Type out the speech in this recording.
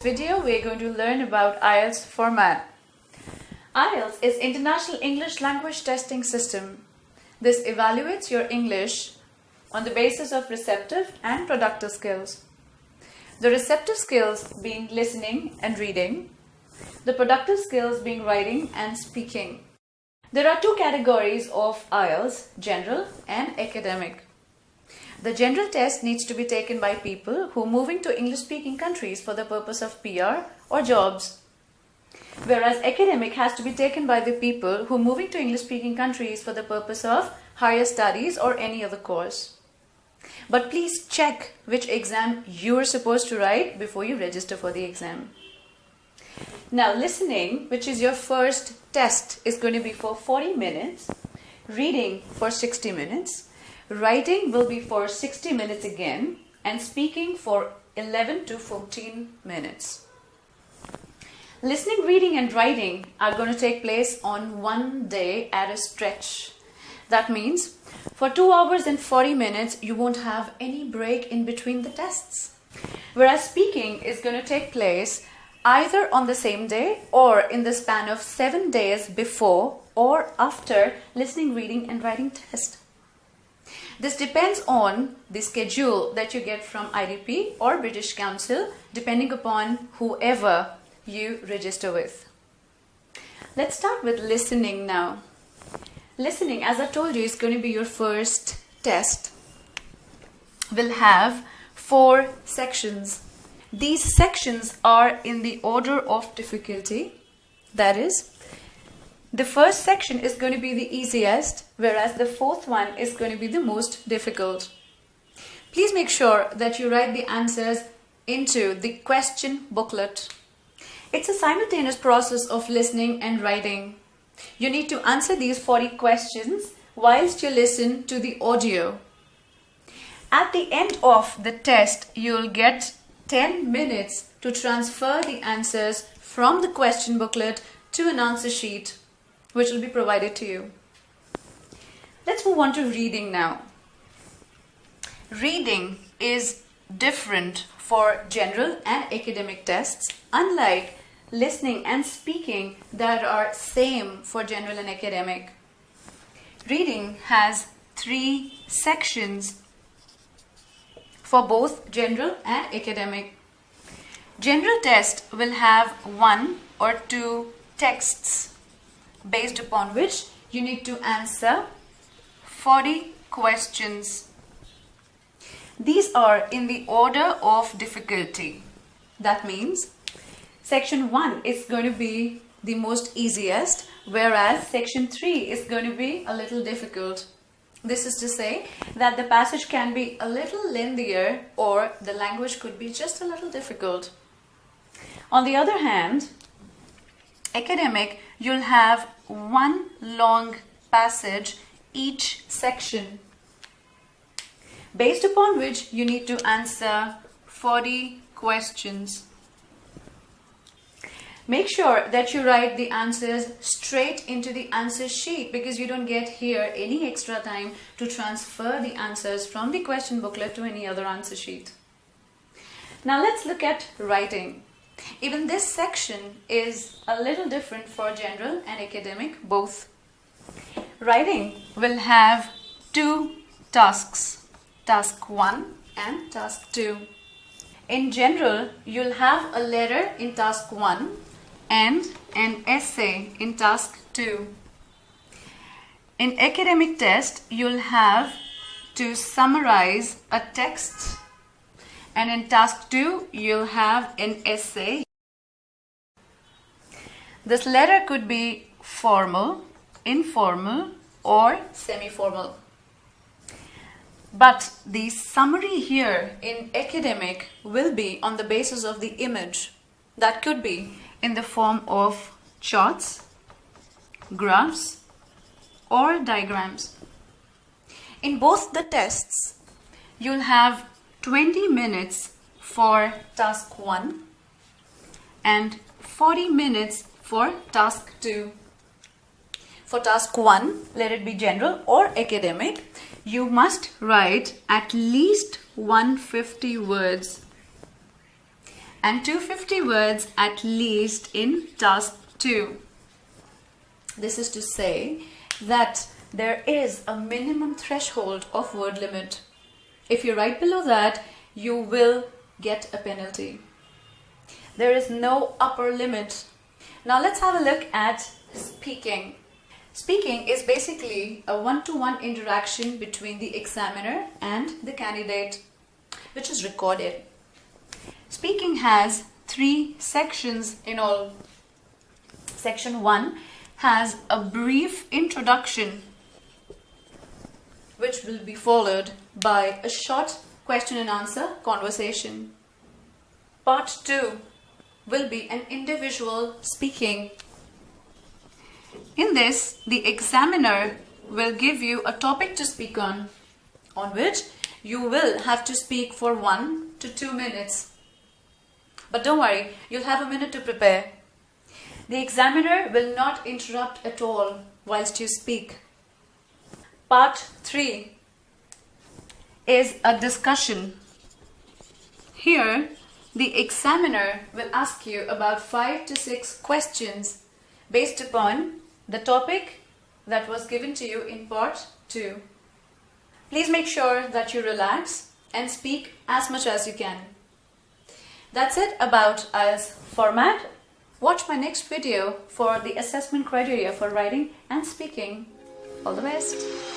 video, we're going to learn about IELTS format. IELTS is International English Language Testing System. This evaluates your English on the basis of receptive and productive skills. The receptive skills being listening and reading, the productive skills being writing and speaking. There are two categories of IELTS, general and academic. The general test needs to be taken by people who are moving to English-speaking countries for the purpose of PR or jobs. Whereas academic has to be taken by the people who are moving to English-speaking countries for the purpose of higher studies or any other course. But please check which exam you are supposed to write before you register for the exam. Now listening, which is your first test, is going to be for 40 minutes, reading for 60 minutes, writing will be for 60 minutes again, and speaking for 11 to 14 minutes. Listening, reading and writing are going to take place on one day at a stretch. That means for 2 hours and 40 minutes you won't have any break in between the tests. Whereas speaking is going to take place either on the same day or in the span of 7 days before or after listening, reading and writing test. This depends on the schedule that you get from IDP or British Council, depending upon whoever you register with. Let's start with listening now. Listening, as I told you, is going to be your first test. We'll have 4 sections. These sections are in the order of difficulty. That is, the first section is going to be the easiest, whereas the fourth one is going to be the most difficult. Please make sure that you write the answers into the question booklet. It's a simultaneous process of listening and writing. You need to answer these 40 questions whilst you listen to the audio. At the end of the test, you'll get 10 minutes to transfer the answers from the question booklet to an answer sheet, which will be provided to you. Let's move on to reading now. Reading is different for general and academic tests, unlike listening and speaking that are same for general and academic. Reading has 3 sections for both general and academic. General test will have 1 or 2 texts based upon which you need to answer 40 questions. These are in the order of difficulty. That means section 1 is going to be the most easiest, whereas section 3 is going to be a little difficult. This is to say that the passage can be a little lengthier or the language could be just a little difficult. On the other hand, academic, you'll have 1 long passage each section, based upon which you need to answer 40 questions. Make sure that you write the answers straight into the answer sheet, because you don't get here any extra time to transfer the answers from the question booklet to any other answer sheet. Now let's look at writing. Even this section is a little different for general and academic both. Writing will have 2 tasks, task 1 and task 2. In general, you'll have a letter in task 1 and an essay in task 2. In academic test, you'll have to summarize a text, and in task 2, you'll have an essay. This letter could be formal, informal, or semi-formal. But the summary here in academic will be on the basis of the image. That could be in the form of charts, graphs, or diagrams. In both the tests, you'll have 20 minutes for task 1 and 40 minutes for task 2. For task 1, let it be general or academic, you must write at least 150 words. and 250 words at least in task 2. This is to say that there is a minimum threshold of word limit. If you write below that, you will get a penalty. There is no upper limit. Now let's have a look at speaking. Speaking is basically a one-to-one interaction between the examiner and the candidate, which is recorded. Speaking has 3 sections in all. Section 1 has a brief introduction, which will be followed by a short question and answer conversation. Part 2 will be an individual speaking. In this, the examiner will give you a topic to speak on which you will have to speak for 1 to 2 minutes. But don't worry, you'll have a minute to prepare. The examiner will not interrupt at all whilst you speak. Part 3 is a discussion. Here, the examiner will ask you about 5 to 6 questions based upon the topic that was given to you in part 2. Please make sure that you relax and speak as much as you can. That's it about IELTS format. Watch my next video for the assessment criteria for writing and speaking. All the best.